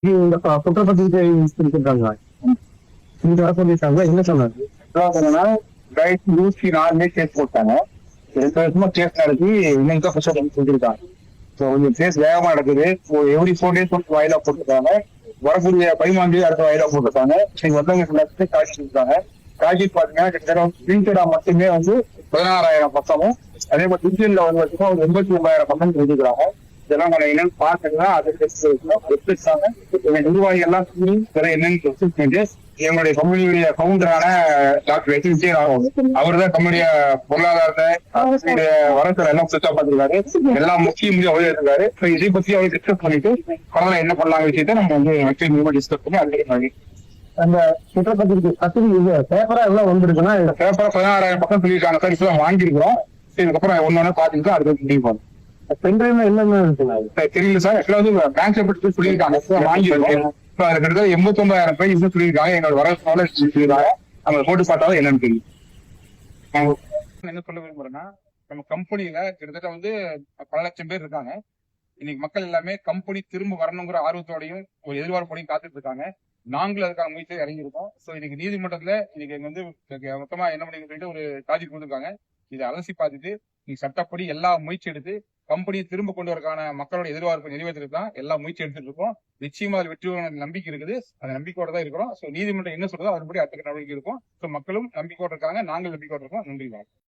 இந்த குற்றப்பத்திரிகை கொடுத்துருக்காங்க. இங்க வர சொல்லியிருக்காங்க. என்ன சொன்னாங்க? ரைட் 104 கேஸ் போட்டாங்க. 2 வருஷமா கேஸ் நடத்தி இன்னைக்கு தான் புஷ் சொல்லியிருக்காங்க. ஸோ இந்த கேஸ் வேகமா நடக்குது. எவ்ரி 4 days வந்து வாயிலா போட்டிருக்காங்க. வரக்கூடிய 13 அடுத்த வாயிலா போட்டிருக்காங்க. நீங்க வந்தவங்க காட்சி இருக்காங்க. காட்சி பாத்தீங்கன்னா கிட்டத்தட்ட பிரிண்டடா மட்டுமே வந்து 16,000 பக்கமும், அதே மாதிரி டிஜிட்டல்ல வந்து பார்த்தீங்கன்னா ஒரு 89,000 பக்கம் எழுதிக்கிறாங்க. இதெல்லாம் நம்ம என்னன்னு பாத்துக்கலாம். அது நிர்வாகி எல்லாம் என்னன்னு எங்களுடைய கம்பெனியுடைய கவுண்டரான டாக்டர் எஸ் விஜயராகவன் அவர் தான் கம்பெனிய பொருளாதாரத்தை வரத்துல எல்லாம் சுத்தா பார்த்திருக்காரு. எல்லாம் முக்கியம் அவர் இருக்காரு. இதை பத்தி அவர் டிஸ்கஸ் பண்ணிட்டு பரவாயில்ல என்ன பண்ணலாம் விஷயத்த நம்ம வந்து டிஸ்கஸ் பண்ணி அன்றைக்கு அந்த குற்றப்பத்திரிகை பத்திரிகை பேப்பரா எல்லாம் வந்திருக்குன்னா இந்த பேப்பரை 16,000 பக்கம் சொல்லியிருக்காங்க சார். இப்பதான் வாங்கியிருக்கிறோம். இதுக்கப்புறம் ஒன்னொன்னு பாத்துட்டு அதுக்கு முடிவு பண்ணும். பென்ட்ரைவ்ல என்னென்ன இருக்குங்க தெரியல சார். ஆக்சுவலா வந்து பேங்க்ல பற்றி சொல்லியிருக்காங்க. வாங்கியிருக்கோம். 89,000 பேர் இன்னும் சொல்லியிருக்காங்க. என்னோட வர சொல்லியிருக்காங்க. நம்ம போட்டு பார்த்தாலும் என்னன்னு தெரியும். என்ன சொல்ல விரும்புறேன்னா, நம்ம கம்பெனியில கிட்டத்தட்ட வந்து பல லட்சம் பேர் இருக்காங்க. இன்னைக்கு மக்கள் எல்லாமே கம்பெனி திரும்ப வரணுங்கிற ஆர்வத்தோடையும் ஒரு எதிர்பார்ப்போடையும் காத்துட்டு இருக்காங்க. நாங்களும் அதுக்கான முயற்சியை இறங்கியிருக்கோம். சோ இன்னைக்கு நீதிமன்றத்துல இன்னைக்கு எங்க வந்து மொத்தமா என்ன பண்ணி சொல்லிட்டு ஒரு சார்ஜ் கொடுத்துருக்காங்க. இதை அலசி பார்த்துட்டு நீங்க சட்டப்படி எல்லா முயற்சி எடுத்து கம்பெனியை திரும்ப கொண்டு வரக்கான மக்களோட எதிர்பார்ப்பு நிறைவேற்றுறது தான் எல்லா முயற்சி எடுத்துட்டு இருக்கோம். நிச்சயமா அது வெற்றி நம்பிக்கை இருக்குது. அந்த நம்பிக்கையோட தான் இருக்கிறோம். சோ நீதிமன்றம் என்ன சொல்றதோ அதன்படி அடுத்த நடவடிக்கை இருக்கும். சோ மக்களும் நம்பிக்கையோட இருக்காங்க. நாங்கள் நம்பிக்கையோட இருக்கோம். நன்றி.